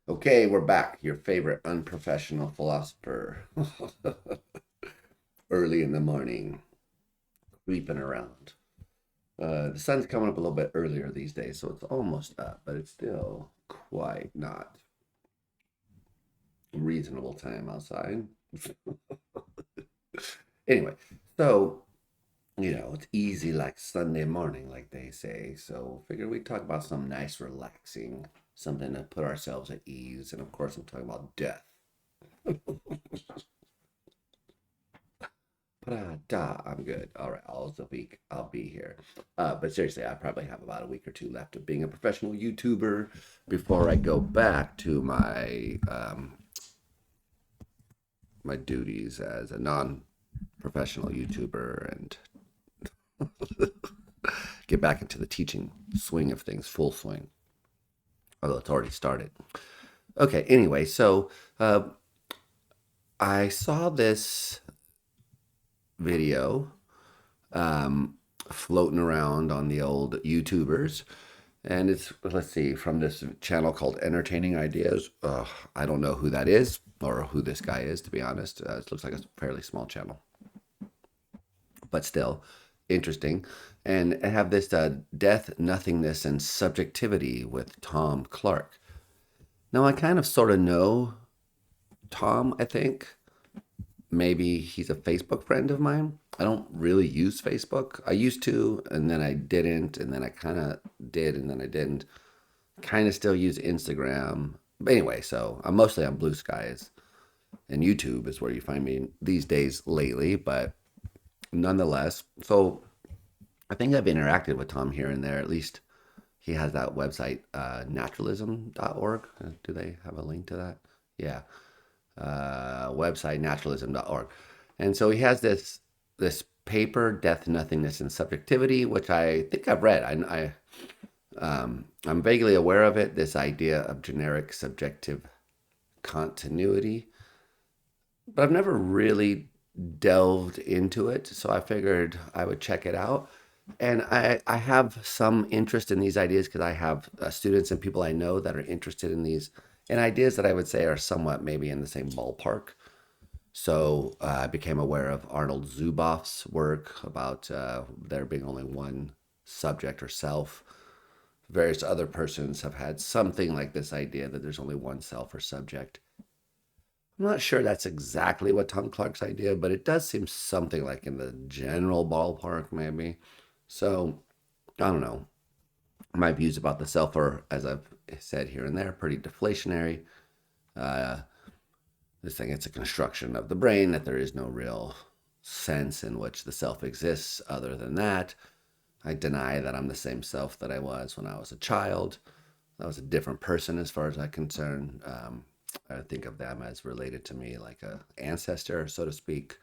Okay, we're back. Your favorite unprofessional philosopher. Early in the morning, creeping around. The sun's coming up a little bit earlier these days, so it's almost up, but it's still quite not reasonable time outside. Anyway, so it's easy like Sunday morning, like they say. So figure we talk about some nice, relaxing, something to put ourselves at ease. And of course, I'm talking about death. I'm good. All right, I'll be here. But seriously, I probably have about a week or two left of being a professional YouTuber before I go back to my duties as a non-professional YouTuber and get back into the teaching swing of things, full swing. Although it's already started. Okay. Anyway, so I saw this video um, floating around on the old YouTubers. And it's, let's see, from this channel called Entertaining Ideas. I don't know who that is or who this guy is, to be honest. It looks like a fairly small channel, but still interesting. And I have this Death, Nothingness, and Subjectivity with Tom Clark. Now, I kind of sort of know Tom, I think. Maybe he's a Facebook friend of mine. I don't really use Facebook. I used to, and then I didn't, and then I kind of did, and then I didn't. Kind of still use Instagram. But anyway, so I'm mostly on Blue Skies, and YouTube is where you find me these days lately, but nonetheless. So I think I've interacted with Tom here and there. At least he has that website, naturalism.org. Do they have a link to that? Yeah. Website naturalism.org, and so he has this paper, Death, Nothingness, and Subjectivity, which I think I've read. I'm vaguely aware of it. This idea of generic subjective continuity, but I've never really delved into it. So I figured I would check it out. And I have some interest in these ideas because I have students and people I know that are interested in these and ideas that I would say are somewhat maybe in the same ballpark. So I became aware of Arnold Zuboff's work about there being only one subject or self. Various other persons have had something like this idea that there's only one self or subject. I'm not sure that's exactly what Tom Clark's idea, but it does seem something like in the general ballpark, maybe. So I don't know. My views about the self are, as I've said here and there, pretty deflationary. Uh, this thing, it's a construction of the brain, that there is no real sense in which the self exists other than that. I deny that I'm the same self that I was when I was a child. I was a different person as far as I'm concerned. I think of them as related to me like a ancestor, so to speak.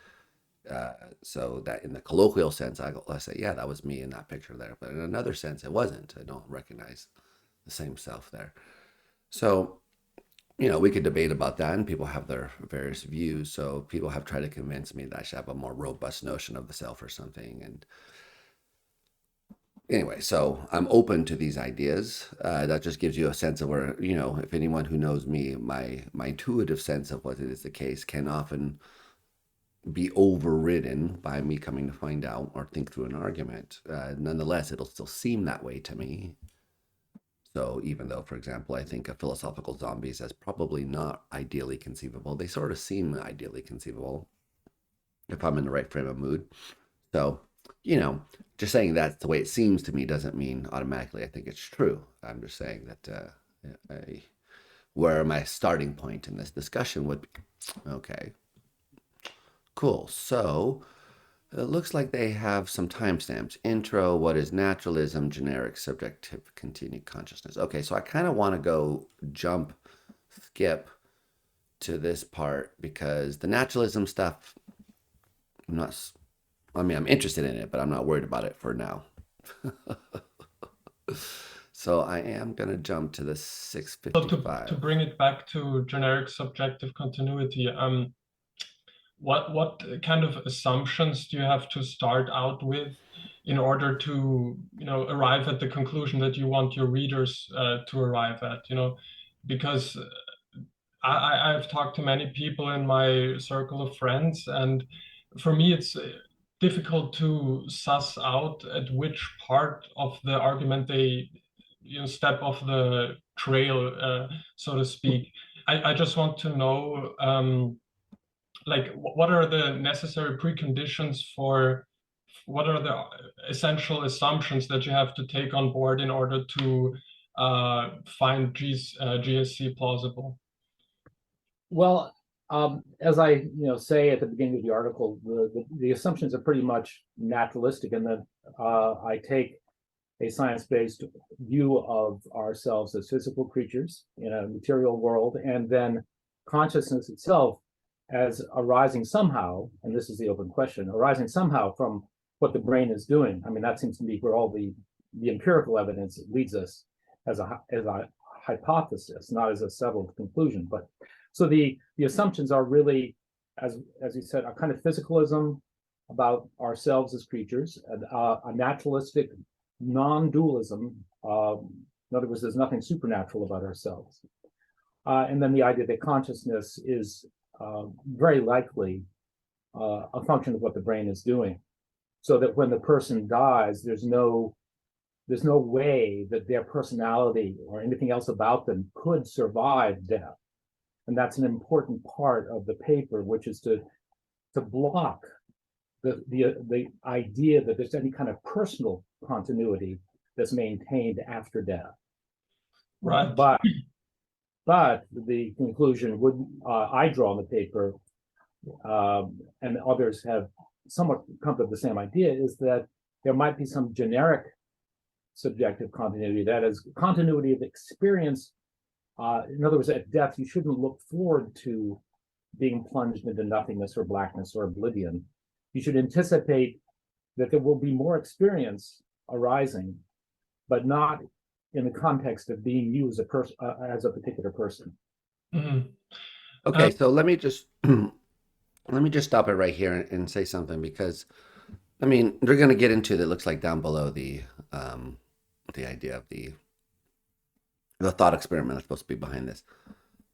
So that in the colloquial sense, I say, yeah, that was me in that picture there. But in another sense, it wasn't. I don't recognize the same self there. So, we could debate about that, and people have their various views. So people have tried to convince me that I should have a more robust notion of the self or something. And anyway, so I'm open to these ideas. That just gives you a sense of where, if anyone who knows me, my intuitive sense of what it is the case can often be overridden by me coming to find out or think through an argument. Nonetheless, it'll still seem that way to me. So even though, for example, I think of philosophical zombies as probably not ideally conceivable, they sort of seem ideally conceivable if I'm in the right frame of mood. So, you know, just saying that's the way it seems to me doesn't mean automatically I think it's true. I'm just saying that where my starting point in this discussion would be. Okay, cool. So it looks like they have some timestamps. Intro, what is naturalism, generic, subjective, continued consciousness. Okay, so I kind of want to skip to this part because the naturalism stuff, I'm not, I mean, I'm interested in it, but I'm not worried about it for now. So I am going to jump to the So to 655. bring it back to generic subjective continuity, what kind of assumptions do you have to start out with in order to arrive at the conclusion that you want your readers to arrive at? Because I've talked to many people in my circle of friends, and for me, it's difficult to suss out at which part of the argument they, step off the trail, so to speak. I just want to know, like, what are the necessary preconditions for, what are the essential assumptions that you have to take on board in order to find GSC plausible? Well, as I say at the beginning of the article, the assumptions are pretty much naturalistic in that I take a science-based view of ourselves as physical creatures in a material world, and then consciousness itself as arising somehow, and this is the open question, arising somehow from what the brain is doing. I mean, that seems to be where all the empirical evidence leads us as a hypothesis, not as a settled conclusion. But so the assumptions are really, as you said, a kind of physicalism about ourselves as creatures, a naturalistic non-dualism. In other words, there's nothing supernatural about ourselves. And then the idea that consciousness is very likely a function of what the brain is doing. So that when the person dies, there's no way that their personality or anything else about them could survive death. And that's an important part of the paper, which is to block the idea that there's any kind of personal continuity that's maintained after death. Right. But the conclusion I draw in the paper, and others have somewhat come to the same idea, is that there might be some generic subjective continuity, that is, continuity of experience. In other words, at death, you shouldn't look forward to being plunged into nothingness or blackness or oblivion. You should anticipate that there will be more experience arising, but not in the context of being you as a person, as a particular person. Mm-hmm. Okay, so let me just let me just stop it right here and say something because I mean they're going to get into that looks like down below the idea of the thought experiment that's supposed to be behind this.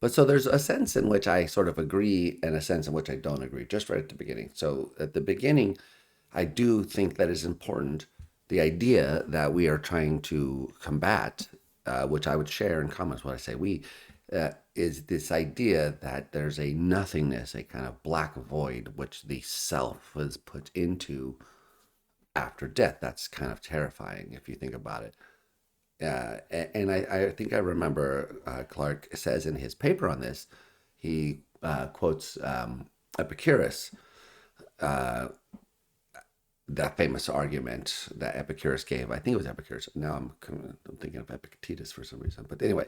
But so there's a sense in which I sort of agree and a sense in which I don't agree, just right at the beginning. So at the beginning, I do think that it's important the idea that we are trying to combat, which I would share in comments when I say we, is this idea that there's a nothingness, a kind of black void, which the self was put into after death. That's kind of terrifying if you think about it. And I think I remember Clark says in his paper on this, he quotes Epicurus, that famous argument that Epicurus gave. I think it was Epicurus. Now I'm thinking of Epictetus for some reason. But anyway,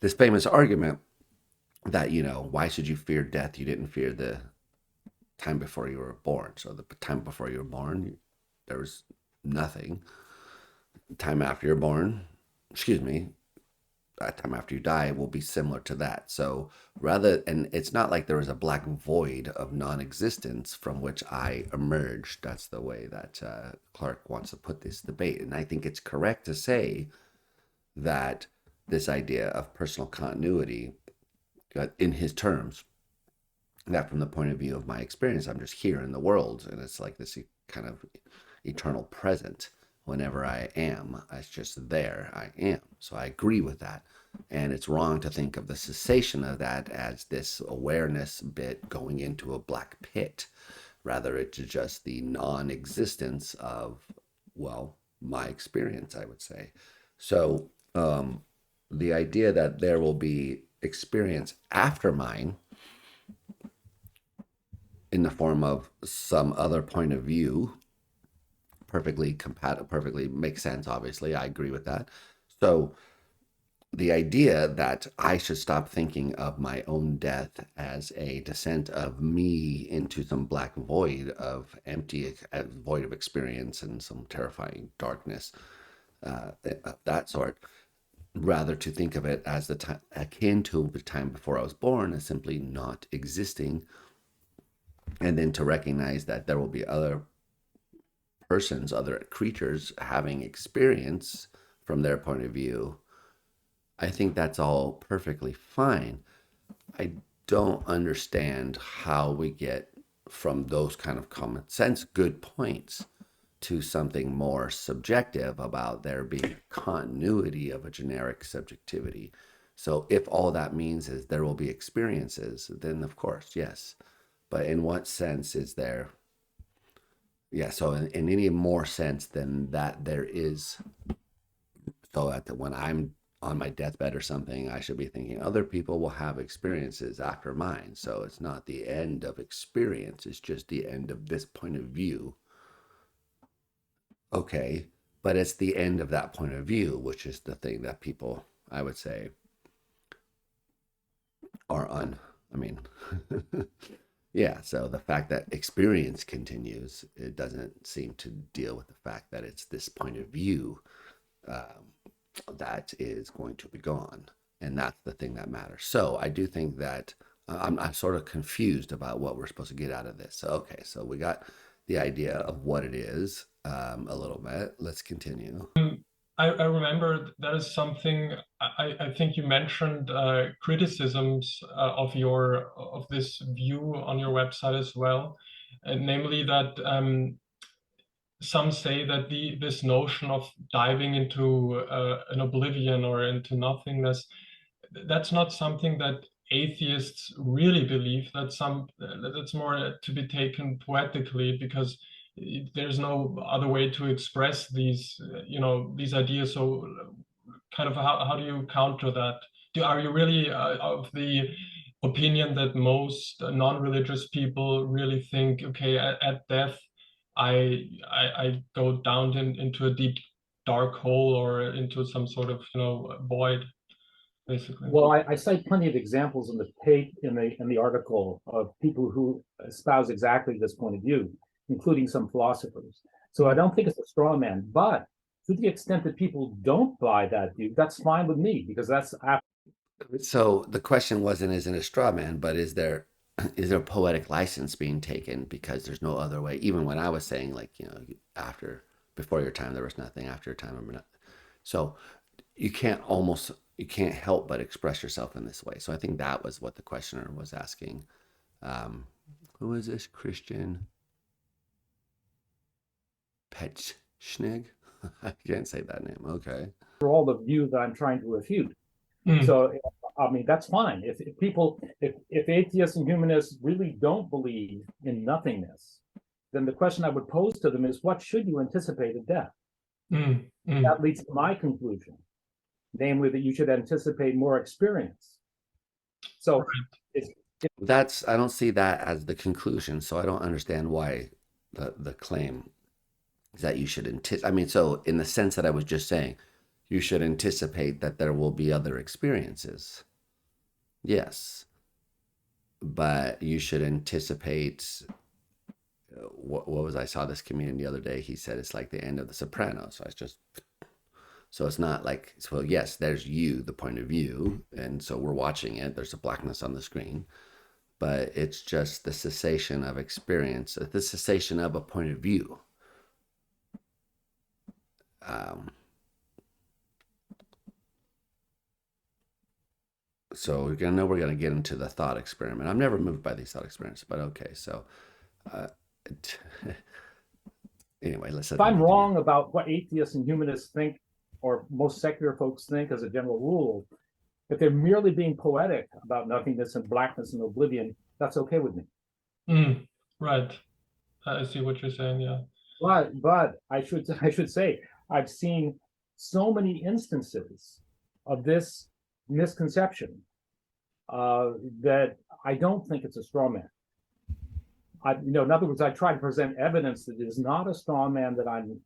this famous argument that, why should you fear death? You didn't fear the time before you were born. So the time before you were born, there was nothing. Time after you're born, excuse me, time after you die will be similar to that. So and it's not like there is a black void of non-existence from which I emerged. That's the way that Clark wants to put this debate. And I think it's correct to say that this idea of personal continuity, in his terms, that from the point of view of my experience, I'm just here in the world. And it's like this kind of eternal present. Whenever I am, it's just there, I am. So I agree with that. And it's wrong to think of the cessation of that as this awareness bit going into a black pit. Rather, it's just the non existence of, well, my experience, I would say. So the idea that there will be experience after mine in the form of some other point of view perfectly compatible, perfectly makes sense. Obviously, I agree with that. So the idea that I should stop thinking of my own death as a descent of me into some black void of empty, void of experience and some terrifying darkness, of that sort, rather to think of it as the time akin to the time before I was born as simply not existing, and then to recognize that there will be other persons, other creatures having experience from their point of view. I think that's all perfectly fine. I don't understand how we get from those kind of common sense good points to something more subjective about there being continuity of a generic subjectivity. So if all that means is there will be experiences, then of course, yes. But in what sense is there? Yeah, so in any more sense than that there is, so that when I'm on my deathbed or something, I should be thinking other people will have experiences after mine. So it's not the end of experience, it's just the end of this point of view. Okay, but it's the end of that point of view, which is the thing that people, I would say, are I mean, yeah, so the fact that experience continues, it doesn't seem to deal with the fact that it's this point of view um, that is going to be gone. And that's the thing that matters. So I do think that I'm sort of confused about what we're supposed to get out of this. So, okay, so we got the idea of what it is a little bit. Let's continue. I remember that is something I think you mentioned criticisms of this view on your website as well, and namely that some say that this notion of diving into an oblivion or into nothingness, that's not something that atheists really believe. That's more to be taken poetically, because there's no other way to express these ideas. So kind of how do you counter that? Are you really of the opinion that most non-religious people really think, okay, at death I go down into a deep dark hole or into some sort of void, basically? Well, I cite plenty of examples in the article of people who espouse exactly this point of view, including some philosophers. So I don't think it's a straw man, but to the extent that people don't buy that view, that's fine with me, because that's So the question wasn't isn't a straw man, but is there poetic license being taken because there's no other way? Even when I was saying like, after before your time there was nothing, after your time I'm not. So you can't help but express yourself in this way. So I think that was what the questioner was asking. Um, who is this? Christian Petschnig? I can't say that name. Okay. for all the view that I'm trying to refute. Mm. So I mean, that's fine. If atheists and humanists really don't believe in nothingness, then the question I would pose to them is, what should you anticipate at death? Mm. Mm. That leads to my conclusion, namely that you should anticipate more experience. So it's That's I don't see that as the conclusion, so I don't understand why the claim is that you should anticipate. I mean, so in the sense that I was just saying, you should anticipate that there will be other experiences. Yes, but you should anticipate. What was I saw this comedian the other day? He said it's like the end of The Sopranos. So it's just so it's not like so. Yes, there's you, the point of view, and so we're watching it. There's a blackness on the screen, but it's just the cessation of experience, the cessation of a point of view. Um, so we're gonna get into the thought experiment. I'm never moved by these thought experiments, but okay. So uh, anyway, let's. if I'm wrong about what atheists and humanists think, or most secular folks think as a general rule, if they're merely being poetic about nothingness and blackness and oblivion, that's okay with me. Mm. Right. I see what you're saying. Yeah. But I should say I've seen so many instances of this misconception that I don't think it's a straw man. In other words, I try to present evidence that it is not a straw man that I'm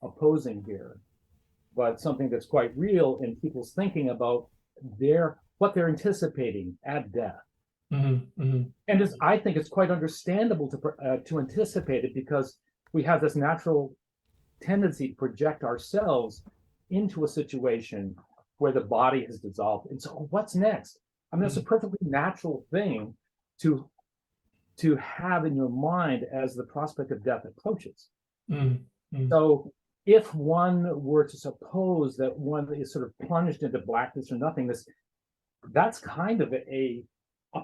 opposing here, but something that's quite real in people's thinking about what they're anticipating at death. Mm-hmm. Mm-hmm. And I think it's quite understandable to anticipate it, because we have this natural tendency to project ourselves into a situation where the body has dissolved. And so what's next? I mean, it's a perfectly natural thing to have in your mind as the prospect of death approaches. Mm-hmm. So if one were to suppose that one is sort of plunged into blackness or nothingness, that's kind of a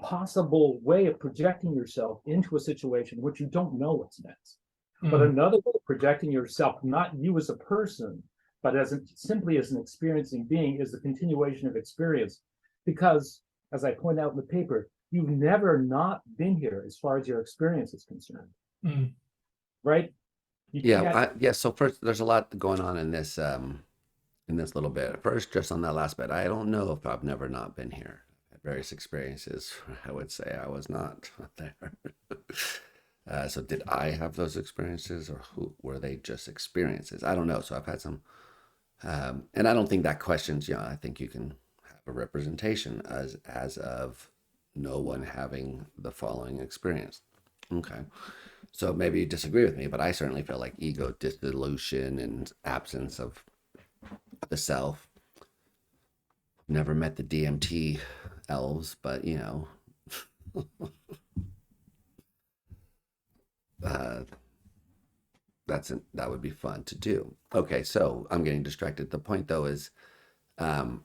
possible way of projecting yourself into a situation which you don't know what's next. But another way of projecting yourself, not you as a person, but simply as an experiencing being, is the continuation of experience. Because, as I point out in the paper, you've never not been here as far as your experience is concerned, right? You can't. Yeah. So first, there's a lot going on in this little bit. First, just on that last bit, I don't know if I've never not been here. At various experiences, I would say I was not there. So did I have those experiences, or were they just experiences? I don't know. So I've had some, and I don't think that questions. I think you can have a representation as of no one having the following experience. Okay. So maybe you disagree with me, but I certainly feel like ego dissolution and absence of the self. Never met the DMT elves, but uh, that would be fun to do. Okay, so I'm getting distracted. The point though is, um,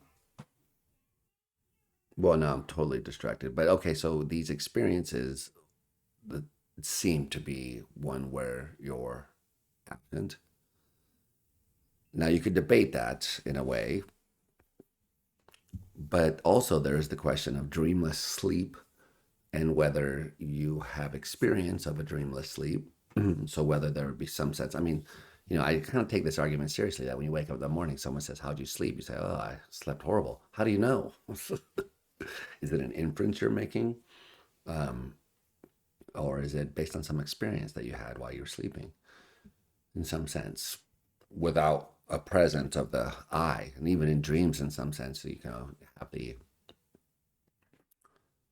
well, no, I'm totally distracted. But okay, so these experiences that seem to be one where you're absent. Now you could debate that in a way, but also there's the question of dreamless sleep and whether you have experience of a dreamless sleep. So whether there would be some sense. I mean, I kind of take this argument seriously that when you wake up in the morning, someone says, "How'd you sleep?" You say, "Oh, I slept horrible." How do you know? Is it an inference you're making? Um, or is it based on some experience that you had while you were sleeping in some sense without a presence of the I? And even in dreams, in some sense, you can have the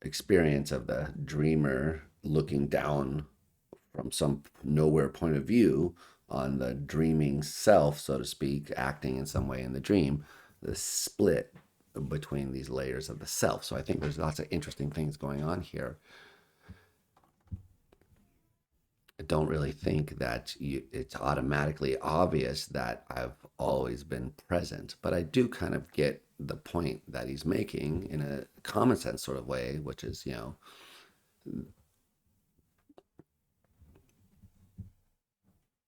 experience of the dreamer looking down from some nowhere point of view on the dreaming self, so to speak, acting in some way in the dream, the split between these layers of the self. So I think there's lots of interesting things going on here. I don't really think that it's automatically obvious that I've always been present, but I do kind of get the point that he's making in a common sense sort of way, which is,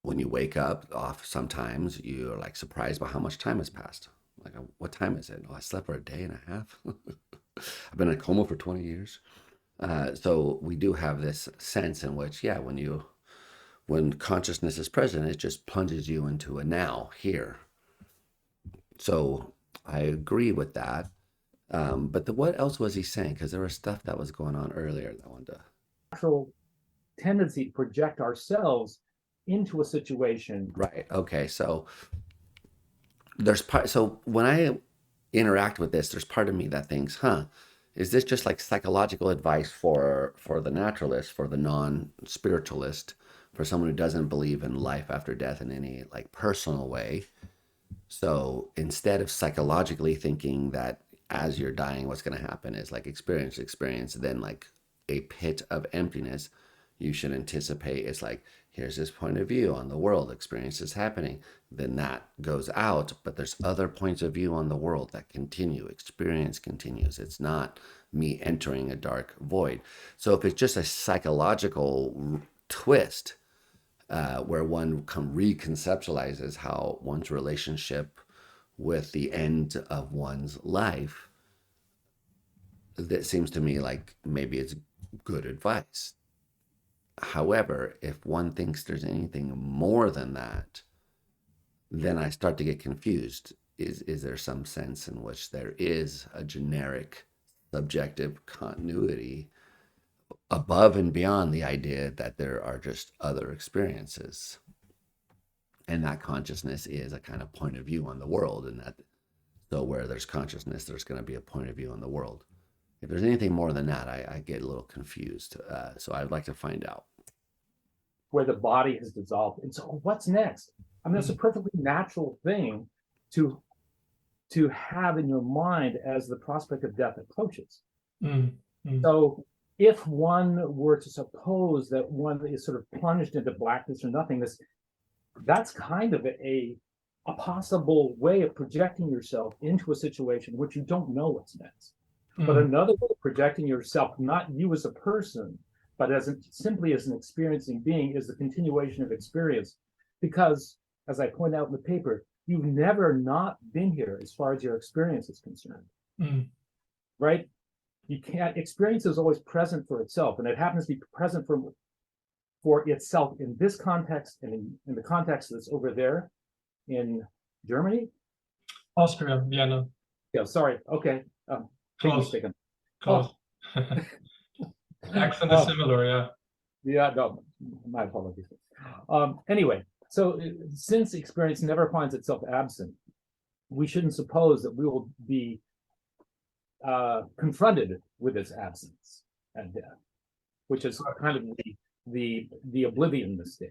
when you wake up, off sometimes you're like surprised by how much time has passed. Like, what time is it? Oh, I slept for a day and a half. I've been in a coma for 20 years. So we do have this sense in which, yeah, when consciousness is present, it just plunges you into a now, here. So I agree with that. But what else was he saying? Because there was stuff that was going on earlier that I wanted to. Natural tendency to project ourselves into a situation. Right. Okay. So So when I interact with this, there's part of me that thinks, is this just like psychological advice for the naturalist, for the non-spiritualist, for someone who doesn't believe in life after death in any like personal way? So instead of psychologically thinking that as you're dying, what's going to happen is like experience, then like a pit of emptiness, you should anticipate it's like, here's this point of view on the world, experience is happening. Then that goes out, but there's other points of view on the world that continue. Experience continues. It's not me entering a dark void. So if it's just a psychological twist, where one reconceptualizes how one's relationship with the end of one's life, that seems to me like maybe it's good advice. However, if one thinks there's anything more than that, then I start to get confused. Is there some sense in which there is a generic subjective continuity above and beyond the idea that there are just other experiences, and that consciousness is a kind of point of view on the world, and that so where there's consciousness, there's going to be a point of view on the world. If there's anything more than that, I get a little confused. So I'd like to find out. Where the body has dissolved. And so what's next? I mean, it's a perfectly natural thing to have in your mind as the prospect of death approaches. So if one were to suppose that one is sort of plunged into blackness or nothingness, that's kind of a a possible way of projecting yourself into a situation which you don't know what's next. But another way of projecting yourself, not you as a person, but simply as an experiencing being, is the continuation of experience. Because, as I point out in the paper, you've never not been here as far as your experience is concerned. Right? You can't, experience is always present for itself, and it happens to be present for itself in this context and in the context that's over there in Germany. Austria, Vienna. Yeah, sorry. Okay. Close. Close. Accent is similar, yeah. Yeah, no, my apologies. Anyway, so since experience never finds itself absent, we shouldn't suppose that we will be confronted with its absence at death, which is kind of the oblivion state.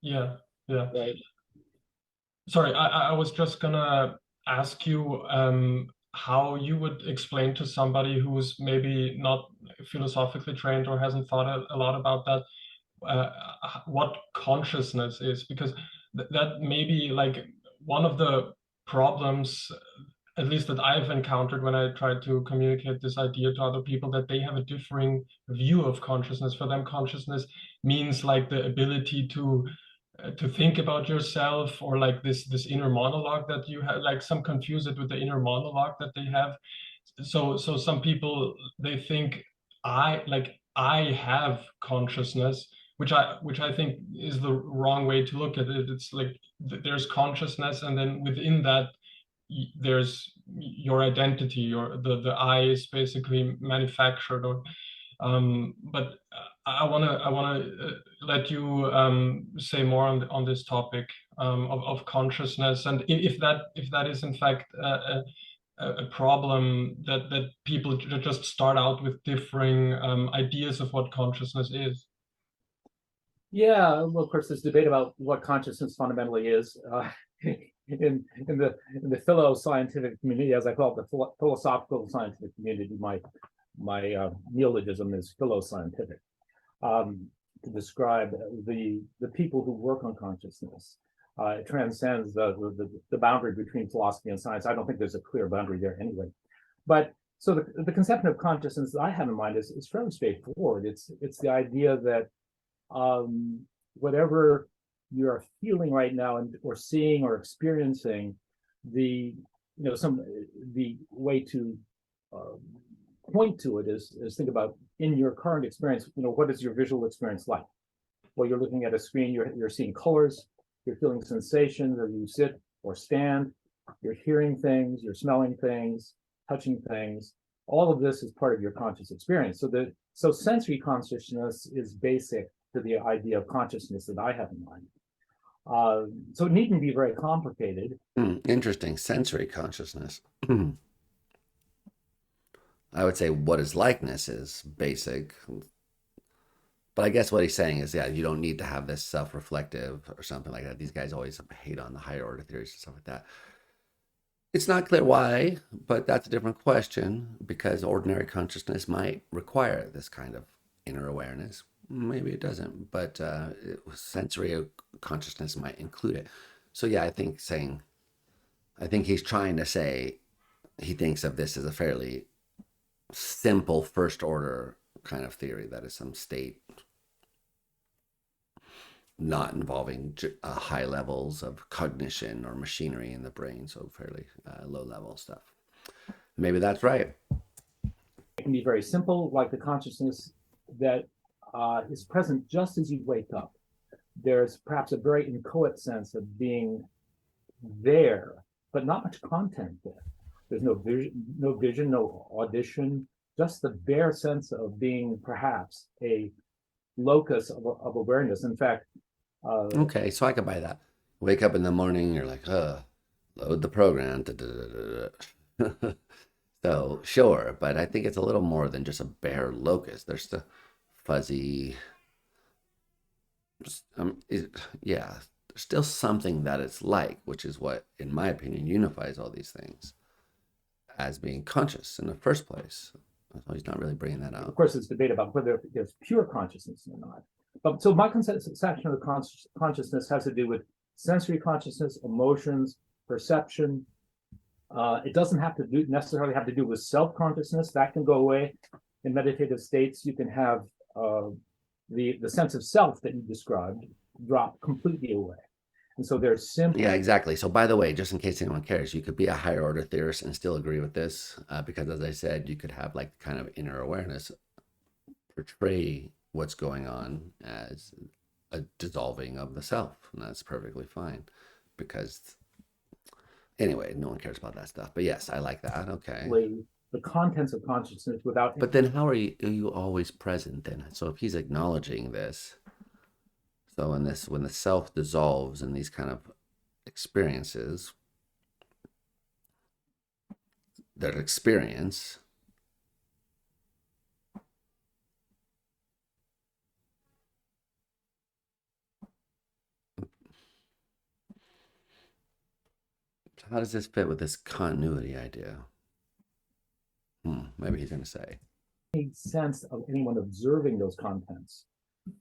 Yeah, yeah. Right. Sorry, I was just gonna ask you how you would explain to somebody who's maybe not philosophically trained or hasn't thought a lot about that, what consciousness is, because that may be like one of the problems, at least that I've encountered when I try to communicate this idea to other people, that they have a differing view of consciousness. For them, consciousness means like the ability to think about yourself, or like this inner monologue that you have. Like some confuse it with the inner monologue that they have. So some people, they think I have consciousness, which I think is the wrong way to look at it. It's like there's consciousness, and then within that there's your identity. The I is basically manufactured, or but I wanna let you say more on this topic of consciousness, and if that is in fact a problem, that people just start out with differing ideas of what consciousness is. Yeah, well, of course, there's debate about what consciousness fundamentally is. In the philo-scientific community, as I call it, the philosophical scientific community, my neologism is philo-scientific, to describe the people who work on consciousness. It transcends the boundary between philosophy and science. I don't think there's a clear boundary there anyway. But so the conception of consciousness that I have in mind is fairly straightforward. It's the idea that whatever you're feeling right now, or seeing or experiencing, the way to point to it is think about, in your current experience, what is your visual experience like? Well, you're looking at a screen, you're seeing colors, you're feeling sensations, or you sit or stand, you're hearing things, you're smelling things, touching things. All of this is part of your conscious experience. So sensory consciousness is basic to the idea of consciousness that I have in mind. So it needn't be very complicated. Interesting. Sensory consciousness. I would say what is likeness is basic. But I guess what he's saying is, yeah, you don't need to have this self-reflective or something like that. These guys always hate on the higher order theories and stuff like that. It's not clear why, but that's a different question, because ordinary consciousness might require this kind of inner awareness. Maybe it doesn't, but sensory consciousness might include it. So yeah, I think he's trying to say he thinks of this as a fairly simple first order kind of theory, that is some state not involving high levels of cognition or machinery in the brain, so fairly low level stuff. Maybe that's right. It can be very simple, like the consciousness that is present just as you wake up. There's perhaps a very inchoate sense of being there, but not much content there. There's no vision, no audition, just the bare sense of being perhaps a locus of awareness. In fact, okay, so I could buy that. Wake up in the morning, you're like, load the program. So sure, but I think it's a little more than just a bare locus. There's the fuzzy, yeah, there's still something that it's like, which is what, in my opinion, unifies all these things as being conscious in the first place. So he's not really bringing that out. Of course, there's debate about whether there's pure consciousness or not. But so my conception of consciousness has to do with sensory consciousness, emotions, perception. It doesesn't have to necessarily have to do with self-consciousness. That can go away. In meditative states, you can have the sense of self that you described drop completely away. And so there's simply... Yeah, exactly. So by the way, just in case anyone cares, you could be a higher order theorist and still agree with this, because as I said, you could have like kind of inner awareness portray what's going on as a dissolving of the self, and that's perfectly fine, because anyway, no one cares about that stuff. But yes, I like that. Okay. the contents of consciousness without... But then how are you always present then? So if he's acknowledging this, so in this, when the self dissolves in these kind of experiences, that experience, how does this fit with this continuity idea? Maybe he's going to say. Any sense of anyone observing those contents.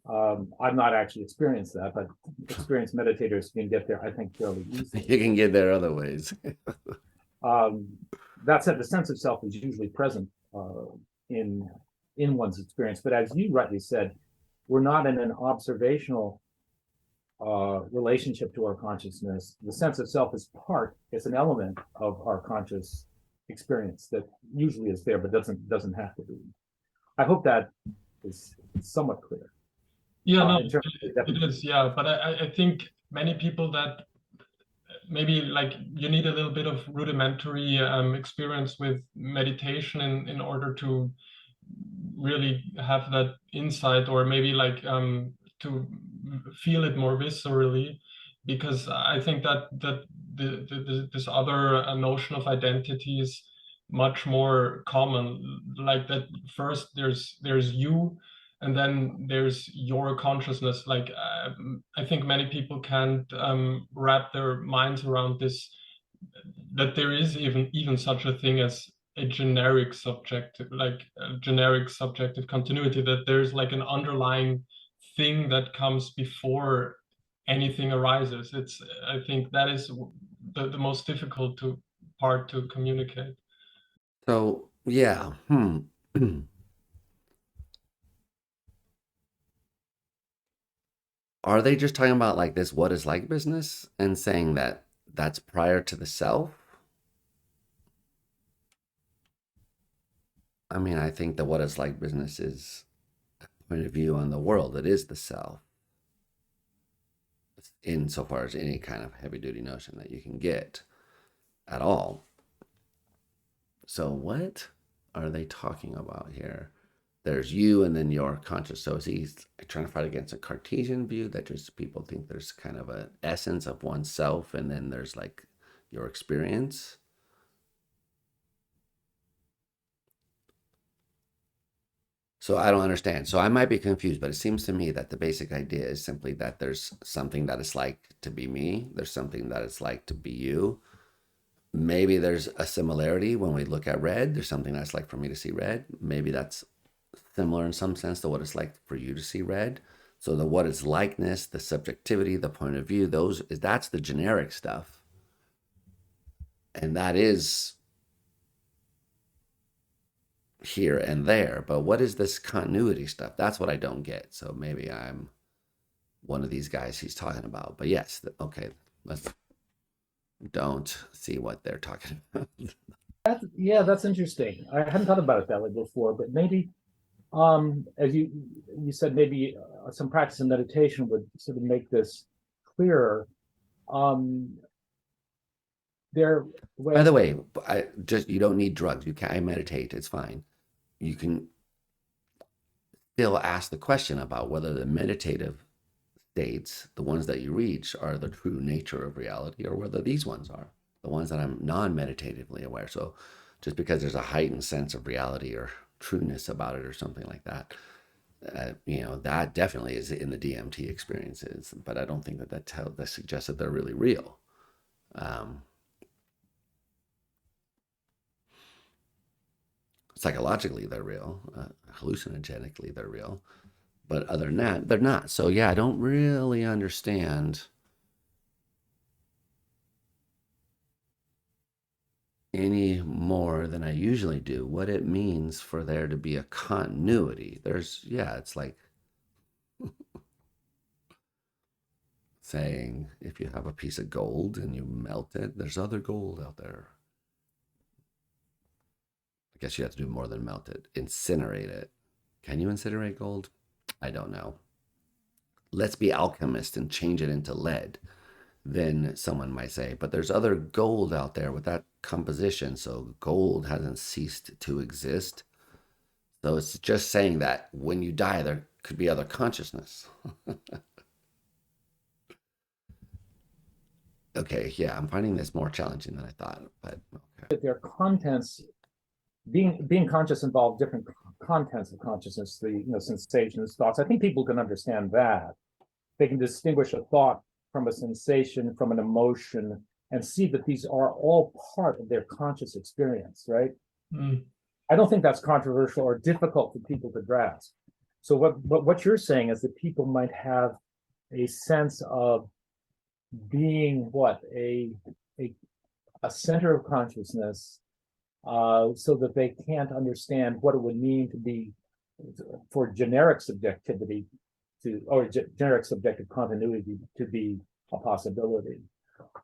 I've not actually experienced that, but experienced meditators can get there, I think, fairly easily. You can get there other ways. That said, the sense of self is usually present in one's experience. But as you rightly said, we're not in an observational relationship to our consciousness. The sense of self is it's an element of our conscious experience that usually is there, but doesn't have to be. I hope that is somewhat clear. Yeah, no, it is. Yeah, but I think many people that maybe like you need a little bit of rudimentary experience with meditation in order to really have that insight, or maybe like to feel it more viscerally, because I think that this other notion of identity is much more common. Like that first there's you, and then there's your consciousness. Like I think many people can't wrap their minds around this, that there is even such a thing as a generic subjective, like a generic subjective continuity, that there's like an underlying thing that comes before anything arises. I think that is the most difficult part to communicate. So yeah, Are they just talking about like this what is like business and saying that that's prior to the self? I mean, I think that what is like business is a point of view on the world. It is the self, insofar as any kind of heavy duty notion that you can get at all. So what are they talking about here? There's you and then your conscious. So is he trying to fight against a Cartesian view that just people think there's kind of an essence of oneself and then there's like your experience? So I don't understand. So I might be confused, but it seems to me that the basic idea is simply that there's something that it's like to be me. There's something that it's like to be you. Maybe there's a similarity when we look at red. There's something that's like for me to see red. Maybe that's similar in some sense to what it's like for you to see red. So the what is likeness, the subjectivity, the point of view, that's the generic stuff. And that is here and there. But what is this continuity stuff? That's what I don't get. So maybe I'm one of these guys he's talking about. But yes, okay, let's don't see what they're talking about. That's interesting. I hadn't thought about it that way before, but maybe as you said, maybe some practice in meditation would sort of make this clearer. By the way, you don't need drugs. I meditate. It's fine. You can still ask the question about whether the meditative states, the ones that you reach, are the true nature of reality, or whether these ones are the ones that I'm non-meditatively aware. So just because there's a heightened sense of reality or trueness about it or something like that, that definitely is in the DMT experiences, but I don't think that suggests that they're really real. Psychologically, they're real. Hallucinogenically, they're real. But other than that, they're not. So yeah, I don't really understand any more than I usually do what it means for there to be a continuity. It's like saying if you have a piece of gold and you melt it, there's other gold out there. I guess you have to do more than melt it, incinerate it. Can you incinerate gold? I don't know. Let's be alchemists and change it into lead. Then someone might say, but there's other gold out there with that composition, so gold hasn't ceased to exist. So it's just saying that when you die, there could be other consciousness. Okay, yeah, I'm finding this more challenging than I thought, but okay. Their contents, being conscious involve different contents of consciousness, the sensations, thoughts. I think people can understand that. They can distinguish a thought from a sensation, from an emotion, and see that these are all part of their conscious experience, right? I don't think that's controversial or difficult for people to grasp. So what you're saying is that people might have a sense of being a center of consciousness, so that they can't understand what it would mean to be, for generic subjectivity or generic subjective continuity to be a possibility.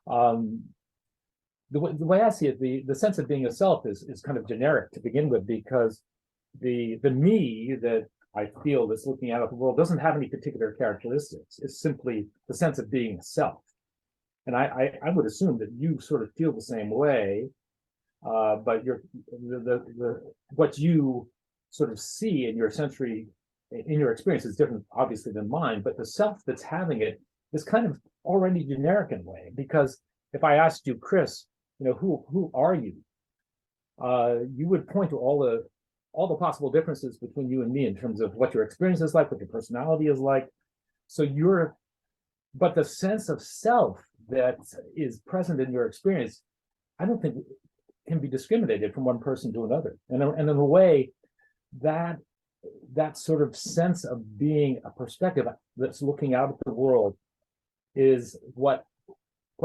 The way I see it, the sense of being a self is kind of generic to begin with, because the me that I feel that's looking out at the world doesn't have any particular characteristics. It's simply the sense of being a self. And I would assume that you sort of feel the same way, but what you sort of see in your experience is different, obviously, than mine. But the self that's having it is kind of already generic in a way, because if I asked you, Chris, who are you? You would point to all the possible differences between you and me in terms of what your experience is like, what your personality is like. So but the sense of self that is present in your experience, I don't think can be discriminated from one person to another. And in a way, that sort of sense of being a perspective that's looking out at the world is what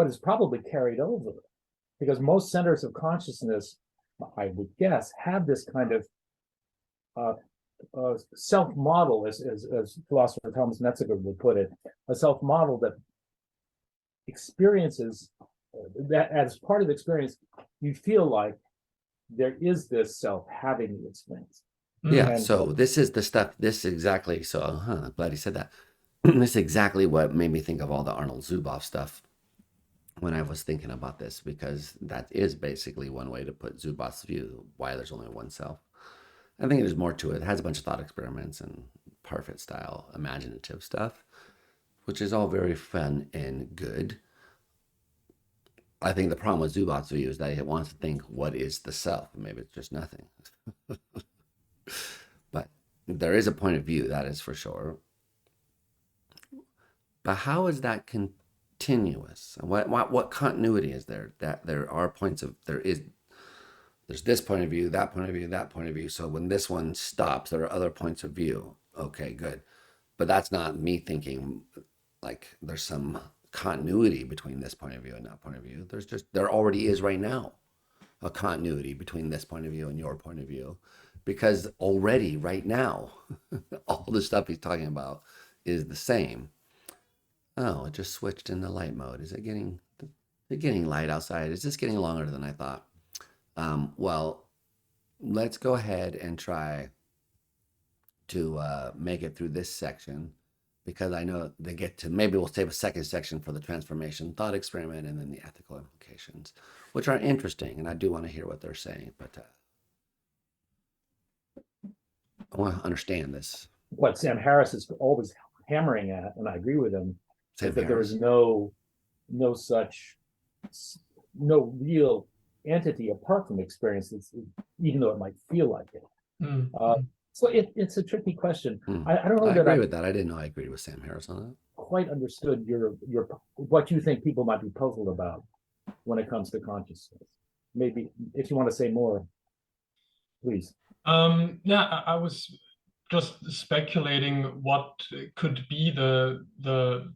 is probably carried over, because most centers of consciousness, I would guess, have this kind of self-model, as philosopher Thomas Metzinger would put it, a self-model that experiences, that as part of the experience, you feel like there is this self having the experience. Yeah, so this is the stuff, I'm glad he said that. This is exactly what made me think of all the Arnold Zuboff stuff when I was thinking about this, because that is basically one way to put Zuboff's view, why there's only one self. I think there's more to it. It has a bunch of thought experiments and Parfit style imaginative stuff, which is all very fun and good. I think the problem with Zuboff's view is that he wants to think, what is the self? Maybe it's just nothing. But there is a point of view, that is for sure. But how is that continuous? What continuity is there? That there are points of, there's this point of view, that point of view, that point of view. So when this one stops, there are other points of view. Okay, good. But that's not me thinking like there's some continuity between this point of view and that point of view. There already is right now a continuity between this point of view and your point of view, because already right now, all the stuff he's talking about is the same. Oh, it just switched into light mode. Is it getting light outside? Is this getting longer than I thought? Well, let's go ahead and try to make it through this section, because I know they get to, maybe we'll save a second section for the transformation thought experiment and then the ethical implications, which are interesting, and I do want to hear what they're saying, but I want to understand this. What Sam Harris is always hammering at, and I agree with him, is that there is no real entity apart from experiences, even though it might feel like it. So it's a tricky question. I don't know. I agree with that. I didn't know I agreed with Sam Harris on that. Quite understood your what you think people might be puzzled about when it comes to consciousness. Maybe if you want to say more, please. Yeah, I was just speculating what could be the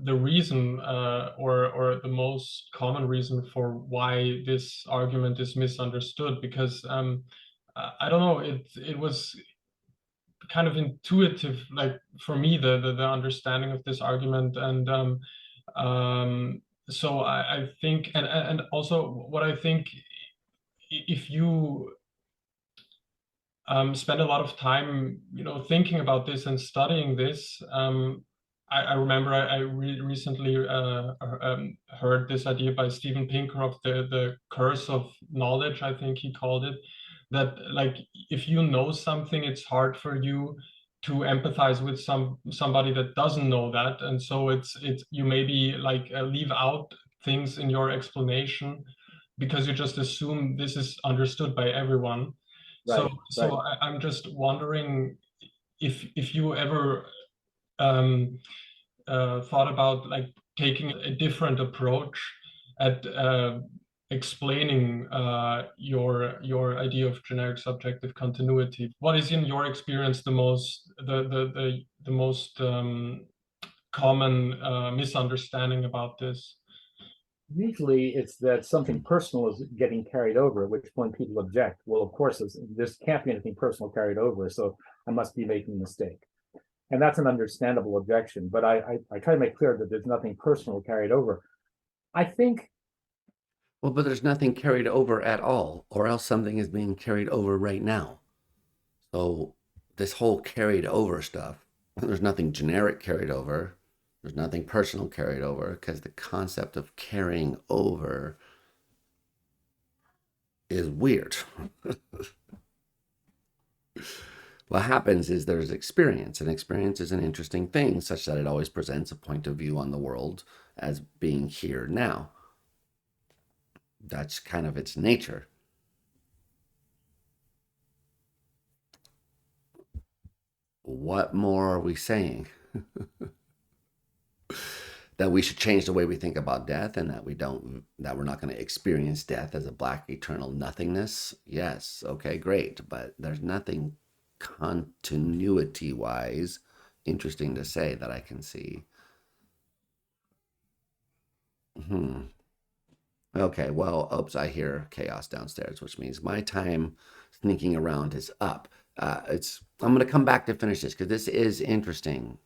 the reason or the most common reason for why this argument is misunderstood, because I don't know, it was kind of intuitive, like for me, the understanding of this argument. And so I think, and also what I think, if you spend a lot of time, thinking about this and studying this. I remember I recently heard this idea by Steven Pinker of the curse of knowledge, I think he called it, that like if you know something, it's hard for you to empathize with somebody that doesn't know that, and so it's you maybe like leave out things in your explanation because you just assume this is understood by everyone. So, Right, right. I'm just wondering if you ever um, thought about like taking a different approach at explaining your idea of generic subjective continuity. What is, in your experience, the most common misunderstanding about this? Usually it's that something personal is getting carried over, at which point people object. Well, of course, this can't be anything personal carried over, so I must be making a mistake. And that's an understandable objection, but I try to make clear that there's nothing personal carried over. I think, Well, but there's nothing carried over at all, or else something is being carried over right now. So this whole carried over stuff, there's nothing generic carried over. There's nothing personal carried over because the concept of carrying over is weird. What happens is there's experience, and experience is an interesting thing, such that it always presents a point of view on the world as being here now. That's kind of its nature. What more are we saying? That we should change the way we think about death, and that we're not going to experience death as a black eternal nothingness. Yes, okay, great, but there's nothing continuity wise interesting to say that I can see. Okay, well, oops, I hear chaos downstairs, which means my time sneaking around is up. I'm going to come back to finish this because this is interesting.